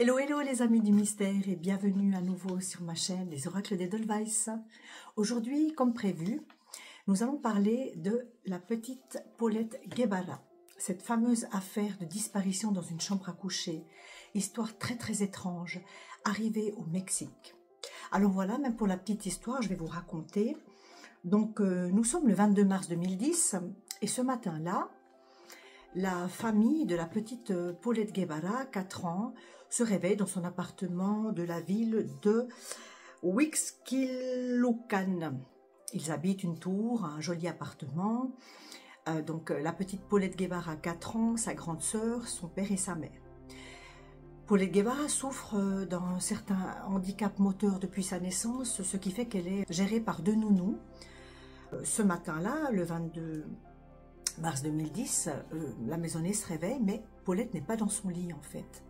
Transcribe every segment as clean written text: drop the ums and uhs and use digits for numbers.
Hello, hello les amis du mystère et bienvenue à nouveau sur ma chaîne Les Oracles d'Edelweiss. Aujourd'hui, comme prévu, nous allons parler de la petite Paulette Guevara, cette fameuse affaire de disparition dans une chambre à coucher, histoire très étrange, arrivée au Mexique. Alors voilà, même pour la petite histoire, je vais vous raconter. Donc nous sommes le 22 mars 2010 et ce matin-là, la famille de la petite Paulette Guevara, 4 ans, se réveille dans son appartement de la ville de Huixquilucan. Ils habitent une tour, un joli appartement. Donc la petite Paulette Guevara, 4 ans, sa grande sœur, son père et sa mère. Paulette Guevara souffre d'un certain handicap moteur depuis sa naissance, ce qui fait qu'elle est gérée par 2 nounous. Ce matin-là, le 22 mars 2010, la maisonnée se réveille, mais Paulette n'est pas dans son lit en fait.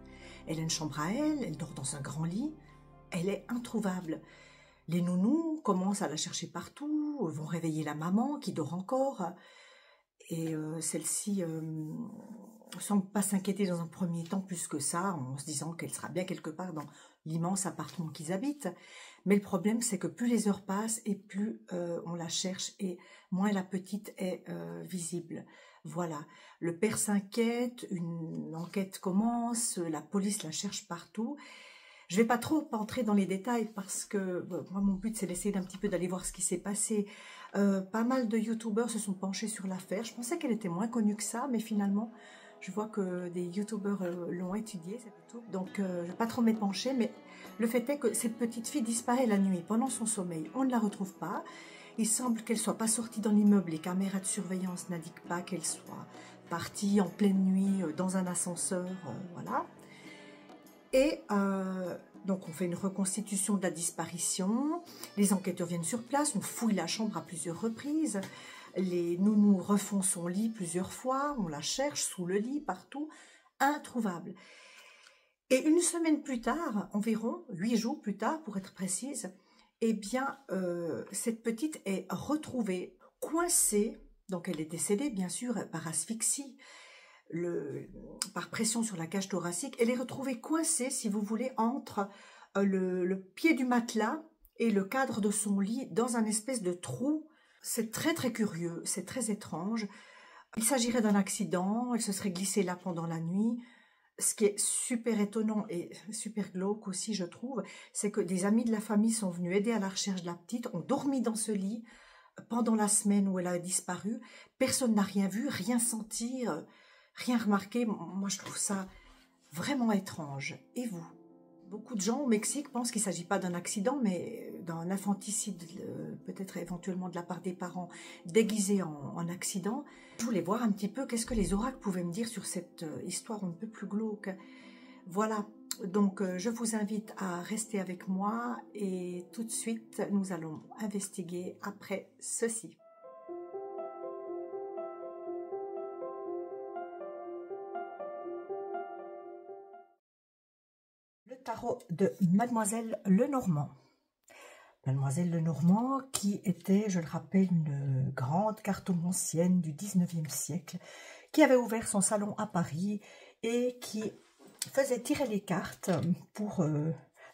Elle a une chambre à elle, elle dort dans un grand lit, elle est introuvable. Les nounous commencent à la chercher partout, vont réveiller la maman qui dort encore, et celle-ci ne semble pas s'inquiéter dans un premier temps plus que ça, en se disant qu'elle sera bien quelque part dans l'immense appartement qu'ils habitent. Mais le problème, c'est que plus les heures passent et plus on la cherche et moins la petite est visible. Voilà, le père s'inquiète, une enquête commence, la police la cherche partout. Je ne vais pas trop entrer dans les détails parce que moi, mon but, c'est d'essayer d'un petit peu d'aller voir ce qui s'est passé. Pas mal de youtubeurs se sont penchés sur l'affaire. Je pensais qu'elle était moins connue que ça, mais finalement, je vois que des youtubeurs l'ont étudiée, cette YouTube. Donc, je ne vais pas trop m'épancher, mais le fait est que cette petite fille disparaît la nuit pendant son sommeil. On ne la retrouve pas. Il semble qu'elle ne soit pas sortie dans l'immeuble. Les caméras de surveillance n'indiquent pas qu'elle soit partie en pleine nuit dans un ascenseur. Voilà. Et donc on fait une reconstitution de la disparition. Les enquêteurs viennent sur place. On fouille la chambre à plusieurs reprises. Les nounous refont son lit plusieurs fois. On la cherche sous le lit, partout. Introuvable. Et une semaine plus tard, environ 8 jours plus tard pour être précise, eh bien, cette petite est retrouvée coincée, donc elle est décédée bien sûr par asphyxie, par pression sur la cage thoracique. Elle est retrouvée coincée, si vous voulez, entre le pied du matelas et le cadre de son lit, dans un espèce de trou. C'est très curieux, c'est très étrange. Il s'agirait d'un accident, elle se serait glissée là pendant la nuit. Ce qui est super étonnant et super glauque aussi, je trouve, c'est que des amis de la famille sont venus aider à la recherche de la petite, ont dormi dans ce lit pendant la semaine où elle a disparu. Personne n'a rien vu, rien senti, rien remarqué. Moi, je trouve ça vraiment étrange. Et vous? Beaucoup de gens au Mexique pensent qu'il ne s'agit pas d'un accident, mais d'un infanticide, peut-être éventuellement de la part des parents, déguisé en accident. Je voulais voir un petit peu qu'est-ce que les oracles pouvaient me dire sur cette histoire un peu plus glauque. Voilà, donc je vous invite à rester avec moi et tout de suite, nous allons investiguer après ceci. Le tarot de Mademoiselle Lenormand. Mademoiselle Lenormand qui était, je le rappelle, une grande cartomancienne du 19e siècle, qui avait ouvert son salon à Paris et qui faisait tirer les cartes pour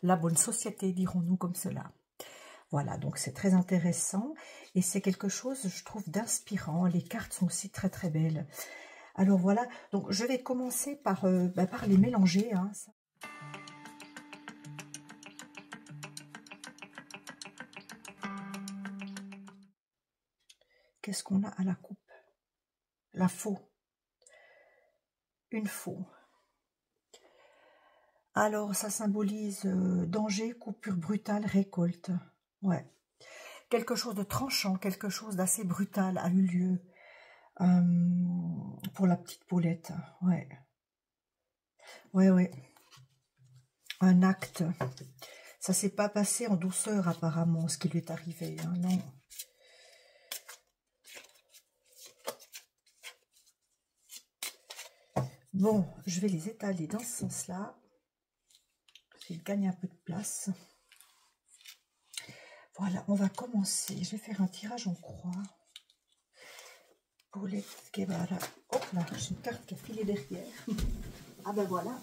la bonne société, dirons-nous comme cela. Voilà, donc c'est très intéressant et c'est quelque chose, je trouve, d'inspirant. Les cartes sont aussi très belles. Alors voilà, donc je vais commencer par les mélanger, hein. Qu'est-ce qu'on a à la coupe? La faux. Une faux. Alors, ça symbolise danger, coupure brutale, récolte. Ouais. Quelque chose de tranchant, quelque chose d'assez brutal a eu lieu pour la petite Paulette. Ouais. Ouais. Un acte. Ça s'est pas passé en douceur, apparemment, ce qui lui est arrivé. Hein, non. Bon, je vais les étaler dans ce sens-là. Il gagne un peu de place. Voilà, on va commencer. Je vais faire un tirage en croix. Paulette Guevara. Hop là, j'ai une carte qui a filé derrière. Ah ben voilà.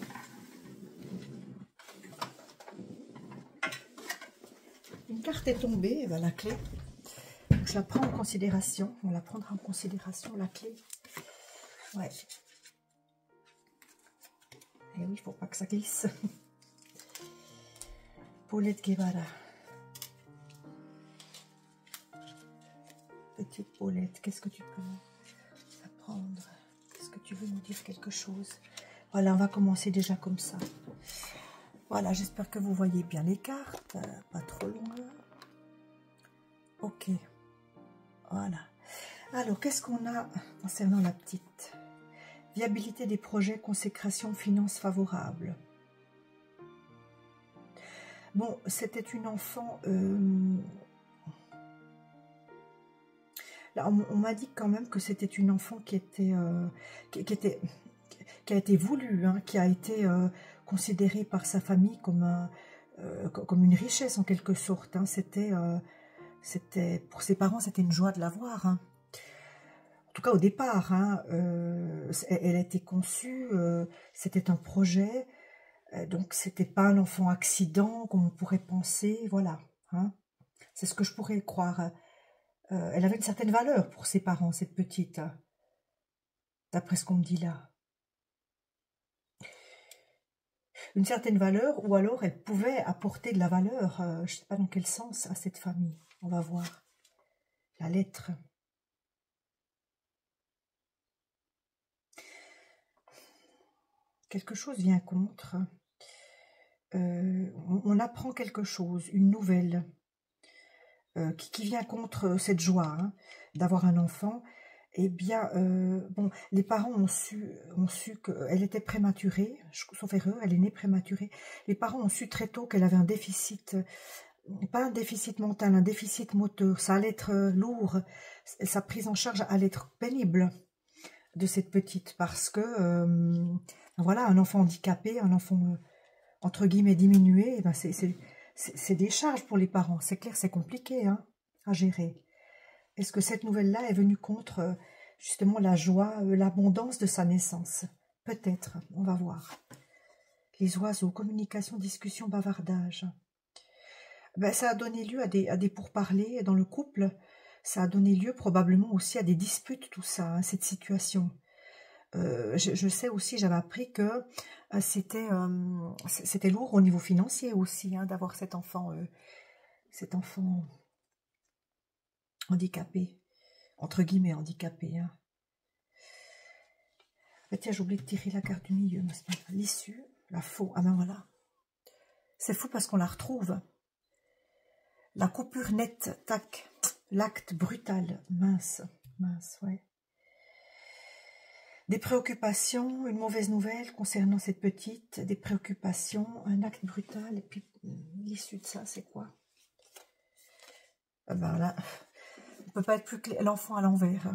Une carte est tombée, et ben la clé. Je la prends en considération. On la prendra en considération, la clé. Ouais. Et oui, il ne faut pas que ça glisse. Paulette Guevara. Petite Paulette, qu'est-ce que tu peux apprendre? Est-ce que tu veux nous dire quelque chose? Voilà, on va commencer déjà comme ça. Voilà, j'espère que vous voyez bien les cartes. Pas trop loin. Ok. Voilà. Alors, qu'est-ce qu'on a concernant la petite? Viabilité des projets, consécration, finances favorables. Bon, c'était une enfant... Là, on m'a dit quand même que c'était une enfant qui a été voulue, hein, qui a été considérée par sa famille comme une richesse en quelque sorte. Hein. Pour ses parents, c'était une joie de l'avoir. Hein. En tout cas, au départ, hein, elle a été conçue, c'était un projet, donc c'était pas un enfant accident comme on pourrait penser, voilà. Hein. C'est ce que je pourrais croire. Elle avait une certaine valeur pour ses parents, cette petite, hein, d'après ce qu'on me dit là. Une certaine valeur, ou alors elle pouvait apporter de la valeur, je ne sais pas dans quel sens, à cette famille. On va voir. La lettre. Quelque chose vient contre. On apprend quelque chose, une nouvelle, qui vient contre cette joie, hein, d'avoir un enfant. Eh bien, bon, les parents ont su qu'elle était prématurée, sauf erreur, elle est née prématurée. Les parents ont su très tôt qu'elle avait un déficit, pas un déficit mental, un déficit moteur. Ça allait être lourd, sa prise en charge allait être pénible de cette petite, parce que, voilà, un enfant handicapé, un enfant, entre guillemets, diminué, eh ben c'est des charges pour les parents. C'est clair, c'est compliqué, hein, à gérer. Est-ce que cette nouvelle-là est venue contre justement la joie, l'abondance de sa naissance? Peut-être, on va voir. Les oiseaux, communication, discussion, bavardage. Ben, ça a donné lieu à des pourparlers dans le couple. Ça a donné lieu probablement aussi à des disputes, tout ça, hein, cette situation. Je sais aussi, j'avais appris que c'était lourd au niveau financier aussi, hein, d'avoir cet enfant handicapé, entre guillemets handicapé. Hein. Ah, tiens, j'ai oublié de tirer la carte du milieu. L'issue, la faux. Ah ben voilà. C'est fou parce qu'on la retrouve. La coupure nette, tac. L'acte brutal, mince, ouais. Des préoccupations, une mauvaise nouvelle concernant cette petite, des préoccupations, un acte brutal, et puis l'issue de ça, c'est quoi? Ah ben là, on ne peut pas être plus clair. L'enfant à l'envers,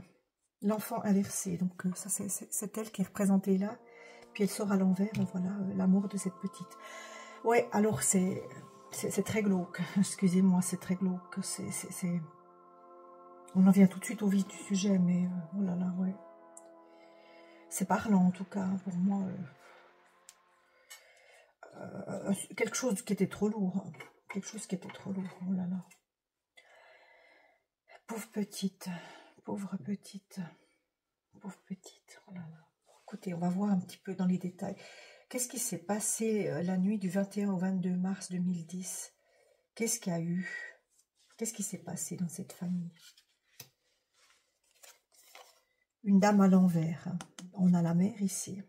l'enfant inversé, donc ça c'est elle qui est représentée là, puis elle sort à l'envers, voilà, la mort de cette petite. Ouais, alors c'est très glauque, excusez-moi, c'est très glauque, on en vient tout de suite au vif du sujet, mais oh là là, ouais. C'est parlant en tout cas, pour moi, quelque chose qui était trop lourd, quelque chose qui était trop lourd, oh là là. Pauvre petite, pauvre petite, pauvre petite, oh là là. Écoutez, on va voir un petit peu dans les détails. Qu'est-ce qui s'est passé la nuit du 21 au 22 mars 2010? Qu'est-ce qu'il y a eu? Qu'est-ce qui s'est passé dans cette famille? Une dame à l'envers. On a la mère ici.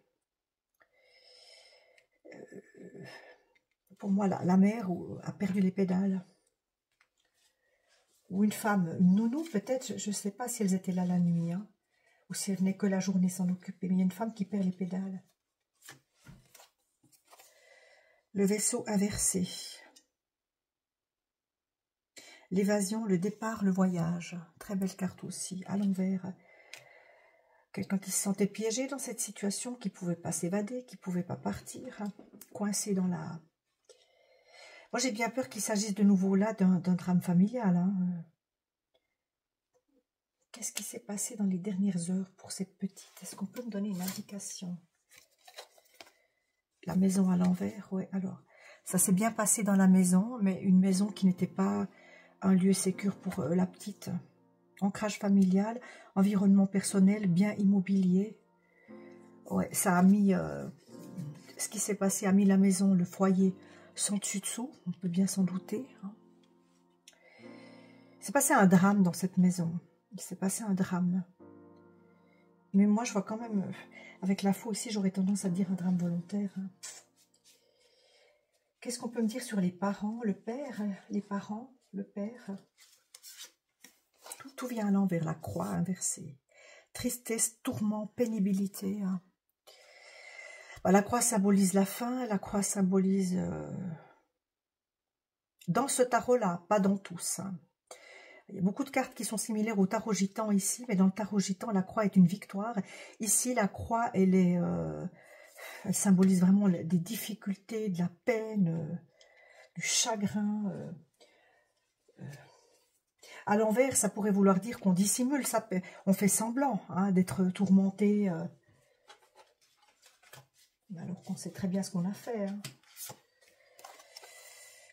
Pour moi, la mère a perdu les pédales. Ou une femme, une nounou peut-être, je ne sais pas si elles étaient là la nuit, hein, ou si elles venaient que la journée s'en occuper, mais il y a une femme qui perd les pédales. Le vaisseau inversé. L'évasion, le départ, le voyage. Très belle carte aussi, à l'envers. Quelqu'un qui se sentait piégé dans cette situation, qui ne pouvait pas s'évader, qui ne pouvait pas partir, hein, coincé dans la... Moi, j'ai bien peur qu'il s'agisse de nouveau là d'un drame familial. Hein. Qu'est-ce qui s'est passé dans les dernières heures pour cette petite? Est-ce qu'on peut me donner une indication? La maison à l'envers, oui. Alors, ça s'est bien passé dans la maison, mais une maison qui n'était pas un lieu sécure pour la petite. Ancrage familial, environnement personnel, bien immobilier. Ouais, ça a mis... ce qui s'est passé a mis la maison, le foyer, sans dessus-dessous. On peut bien s'en douter. Hein. Il s'est passé un drame dans cette maison. Il s'est passé un drame. Mais moi, je vois quand même... Avec la foi aussi, j'aurais tendance à dire un drame volontaire. Hein. Qu'est-ce qu'on peut me dire sur les parents, le père, les parents, le père? Tout vient à l'envers, la croix inversée. Tristesse, tourment, pénibilité. Hein. Bah, la croix symbolise la fin, la croix symbolise... Dans ce tarot-là, pas dans tous. Hein. Il y a beaucoup de cartes qui sont similaires au tarot gitan ici, mais dans le tarot gitan, la croix est une victoire. Ici, la croix, elle symbolise vraiment des difficultés, de la peine, du chagrin. À l'envers, ça pourrait vouloir dire qu'on dissimule, on fait semblant hein, d'être tourmenté, alors qu'on sait très bien ce qu'on a fait. Hein.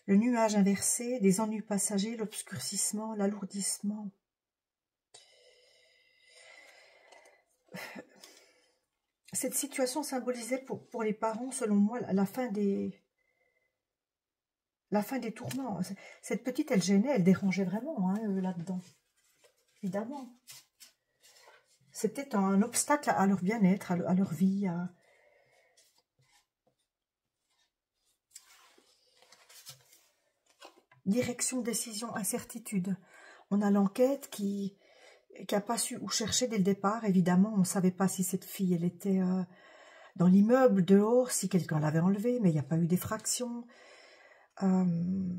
Le nuage inversé, des ennuis passagers, l'obscurcissement, l'alourdissement. Cette situation symbolisait pour les parents, selon moi, la fin des tourments. Cette petite, elle gênait, elle dérangeait vraiment hein, là-dedans. Évidemment. C'était un obstacle à leur bien-être, à leur vie. Direction, décision, incertitude. On a l'enquête qui n'a pas su où chercher dès le départ. Évidemment, on ne savait pas si cette fille, elle était dans l'immeuble, dehors, si quelqu'un l'avait enlevée, mais il n'y a pas eu d'effraction. On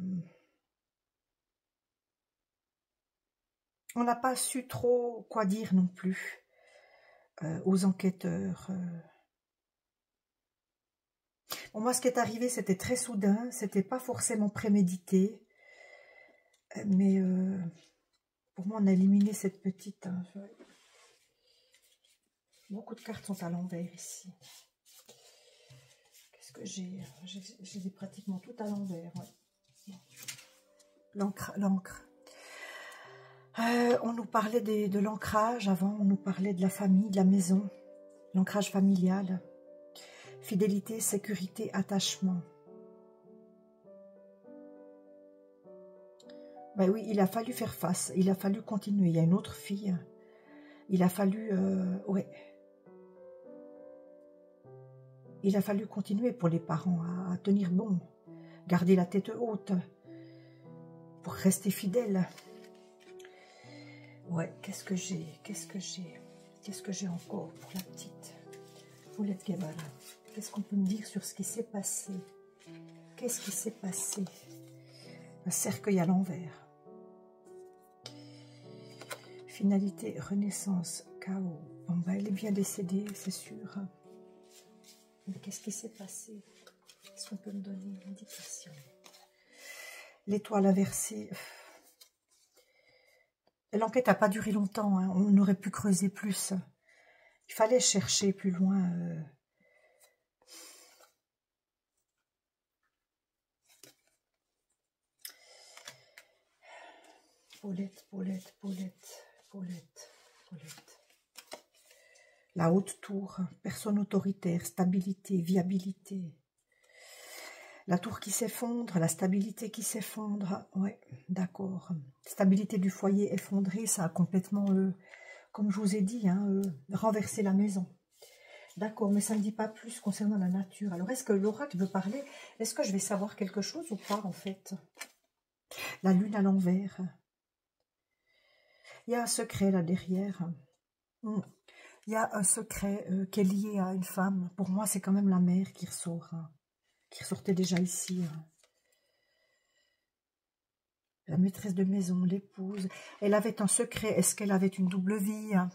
n'a pas su trop quoi dire non plus aux enquêteurs. Bon, moi, ce qui est arrivé, c'était très soudain, c'était pas forcément prémédité, mais pour moi, on a éliminé cette petite. Hein, beaucoup de cartes sont à l'envers ici. Qu'est-ce que j'ai? J'ai pratiquement tout à l'envers. Ouais. L'encre. On nous parlait de l'ancrage avant, on nous parlait de la famille, de la maison, l'ancrage familial, fidélité, sécurité, attachement. Ben oui, il a fallu faire face, il a fallu continuer. Il y a une autre fille, il a fallu, ouais, il a fallu continuer pour les parents à tenir bon, garder la tête haute, pour rester fidèle. Ouais, qu'est-ce que j'ai encore pour la petite Poulette Guevara? Qu'est-ce qu'on peut me dire sur ce qui s'est passé? Qu'est-ce qui s'est passé? Un cercueil à l'envers. Finalité, renaissance, chaos. Bon, bah, elle est bien décédée, c'est sûr. Mais qu'est-ce qui s'est passé? Est-ce qu'on peut me donner une indication? L'étoile inversée. L'enquête n'a pas duré longtemps, hein. On aurait pu creuser plus. Il fallait chercher plus loin. Paulette. La haute tour, personne autoritaire, stabilité, viabilité. La tour qui s'effondre, la stabilité qui s'effondre. Ouais, d'accord. Stabilité du foyer effondré, ça a complètement, comme je vous ai dit, hein, renversé la maison. D'accord, mais ça ne dit pas plus concernant la nature. Alors, est-ce que l'oracle veut parler? Est-ce que je vais savoir quelque chose ou pas, en fait? La lune à l'envers. Il y a un secret là derrière. Il y a un secret qui est lié à une femme. Pour moi, c'est quand même la mère qui ressort. Hein, qui ressortait déjà ici. Hein. La maîtresse de maison, l'épouse. Elle avait un secret. Est-ce qu'elle avait une double vie? Hein?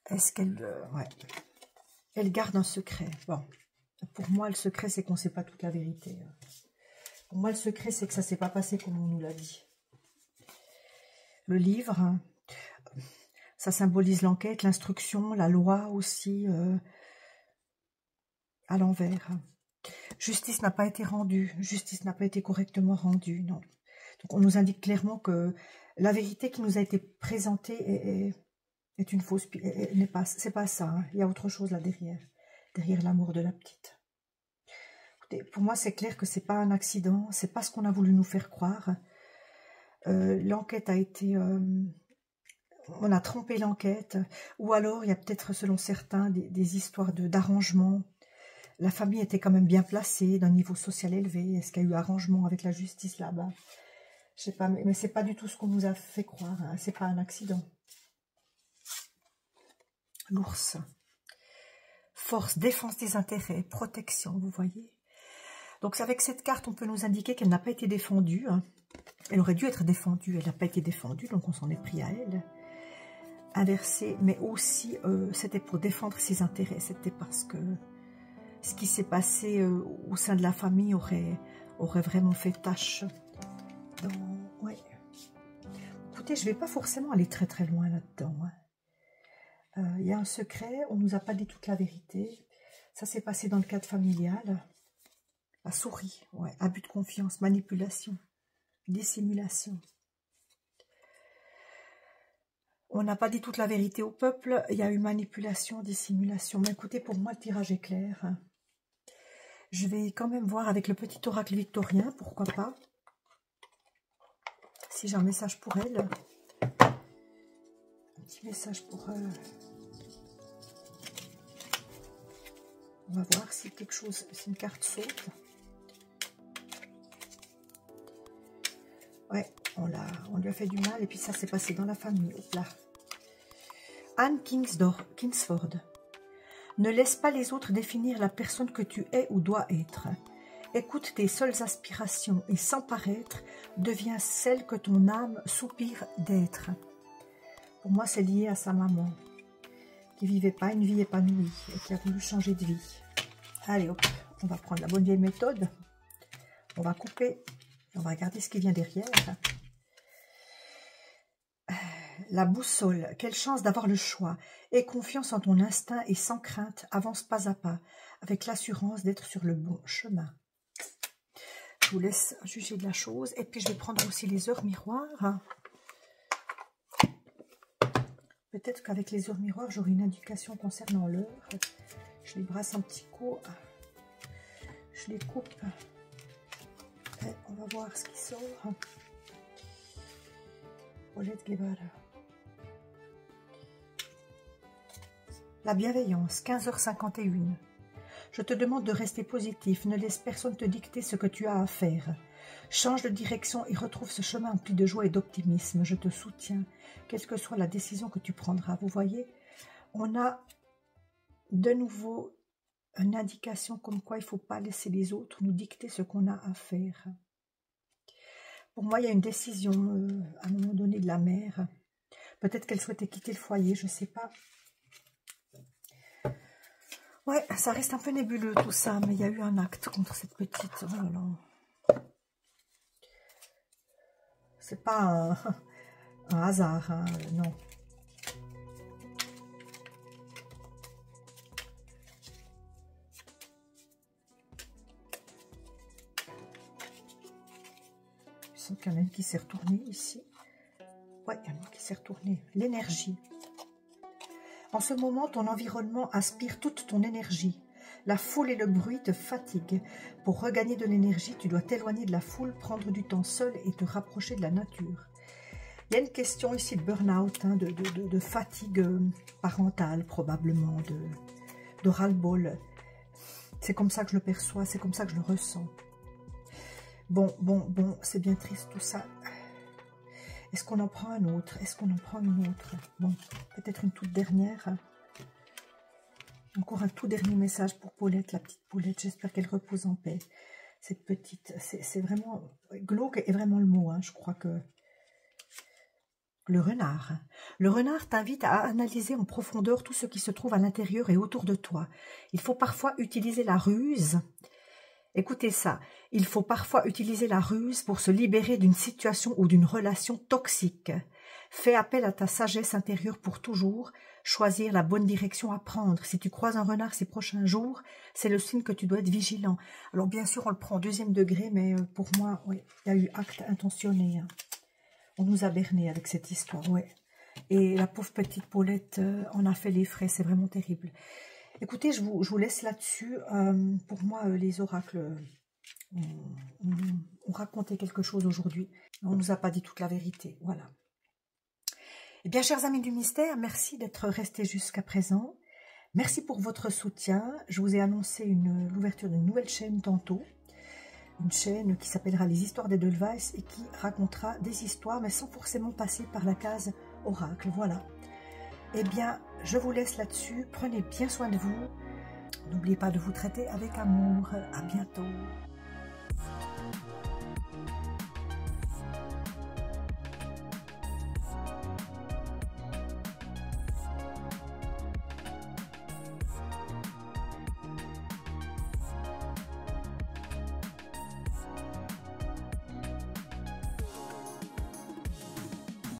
Est-ce qu'elle... ouais. Elle garde un secret. Bon. Pour moi, le secret, c'est qu'on ne sait pas toute la vérité. Hein. Pour moi, le secret, c'est que ça ne s'est pas passé comme on nous l'a dit. Le livre, hein, ça symbolise l'enquête, l'instruction, la loi aussi, à l'envers. Justice n'a pas été rendue, justice n'a pas été correctement rendue, non. Donc on nous indique clairement que la vérité qui nous a été présentée est une fausse, c'est pas ça, hein. Il y a autre chose là derrière l'amour de la petite. Écoutez, pour moi c'est clair que c'est pas un accident, c'est pas ce qu'on a voulu nous faire croire. L'enquête a été... on a trompé l'enquête, ou alors il y a peut-être selon certains des histoires d'arrangement. La famille était quand même bien placée, d'un niveau social élevé. Est-ce qu'il y a eu arrangement avec la justice là-bas? Je sais pas, mais c'est pas du tout ce qu'on nous a fait croire, hein. C'est pas un accident. L'ours. Force, défense des intérêts, protection, vous voyez. Donc avec cette carte, on peut nous indiquer qu'elle n'a pas été défendue, hein. Elle aurait dû être défendue, elle n'a pas été défendue, donc on s'en est pris à elle. Inversé, mais aussi c'était pour défendre ses intérêts, c'était parce que ce qui s'est passé au sein de la famille aurait vraiment fait tâche. Ouais. Écoutez, je ne vais pas forcément aller très très loin là-dedans, hein. Y a un secret, on ne nous a pas dit toute la vérité. Ça s'est passé dans le cadre familial. La souris, ouais, abus de confiance, manipulation, dissimulation. On n'a pas dit toute la vérité au peuple, il y a eu manipulation, dissimulation. Mais écoutez, pour moi, le tirage est clair. Je vais quand même voir avec le petit oracle victorien, pourquoi pas. Si j'ai un message pour elle. Un petit message pour... On va voir si quelque chose, si une carte saute. Ouais, on lui a fait du mal et puis ça s'est passé dans la famille. Hop là. Anne Kingsford. Ne laisse pas les autres définir la personne que tu es ou dois être. Écoute tes seules aspirations et sans paraître, deviens celle que ton âme soupire d'être. Pour moi, c'est lié à sa maman, qui ne vivait pas une vie épanouie et qui a voulu changer de vie. Allez, hop, on va prendre la bonne vieille méthode. On va couper. On va regarder ce qui vient derrière. La boussole. Quelle chance d'avoir le choix. Aie confiance en ton instinct et sans crainte, avance pas à pas, avec l'assurance d'être sur le bon chemin. Je vous laisse juger de la chose. Et puis, je vais prendre aussi les heures miroirs. Peut-être qu'avec les heures miroirs, j'aurai une indication concernant l'heure. Je les brasse un petit coup. Je les coupe. Et on va voir ce qui sort. Paulette Guevara. La bienveillance, 15h51. Je te demande de rester positif. Ne laisse personne te dicter ce que tu as à faire. Change de direction et retrouve ce chemin empli de joie et d'optimisme. Je te soutiens, quelle que soit la décision que tu prendras. Vous voyez, on a de nouveau une indication comme quoi il ne faut pas laisser les autres nous dicter ce qu'on a à faire. Pour moi, il y a une décision à un moment donné de la mère. Peut-être qu'elle souhaitait quitter le foyer, je ne sais pas. Ouais, ça reste un peu nébuleux tout ça, mais il y a eu un acte contre cette petite. Oh là là. C'est pas un hasard, hein, non. Je sens qu'il y en a une qui s'est retournée ici. Ouais, il y en a une qui s'est retournée. L'énergie. En ce moment, ton environnement aspire toute ton énergie. La foule et le bruit te fatiguent. Pour regagner de l'énergie, tu dois t'éloigner de la foule, prendre du temps seul et te rapprocher de la nature. Il y a une question ici de burn-out, hein, de fatigue parentale probablement, de ras-le-bol. C'est comme ça que je le perçois, c'est comme ça que je le ressens. Bon, c'est bien triste tout ça. Est-ce qu'on en prend un autre? Est-ce qu'on en prend une autre? Bon, peut-être une toute dernière. Encore un tout dernier message pour Paulette, la petite Paulette. J'espère qu'elle repose en paix. Cette petite, c'est vraiment... Glauque est vraiment le mot, hein. Je crois que... Le renard. Le renard t'invite à analyser en profondeur tout ce qui se trouve à l'intérieur et autour de toi. Il faut parfois utiliser la ruse. Écoutez ça, il faut parfois utiliser la ruse pour se libérer d'une situation ou d'une relation toxique. Fais appel à ta sagesse intérieure pour toujours choisir la bonne direction à prendre. Si tu croises un renard ces prochains jours, c'est le signe que tu dois être vigilant. Alors bien sûr, on le prend au 2e degré, mais pour moi, oui, il y a eu acte intentionné. Hein. On nous a berné avec cette histoire, ouais. Et la pauvre petite Paulette en a fait les frais, c'est vraiment terrible. Écoutez, je vous laisse là-dessus. Pour moi, les oracles ont raconté quelque chose aujourd'hui. On ne nous a pas dit toute la vérité, voilà. Eh bien, chers amis du mystère, merci d'être restés jusqu'à présent. Merci pour votre soutien. Je vous ai annoncé l'ouverture d'une nouvelle chaîne tantôt. Une chaîne qui s'appellera Les Histoires d'Edelweiss et qui racontera des histoires, mais sans forcément passer par la case oracle. Voilà. Eh bien, je vous laisse là-dessus. Prenez bien soin de vous. N'oubliez pas de vous traiter avec amour. À bientôt.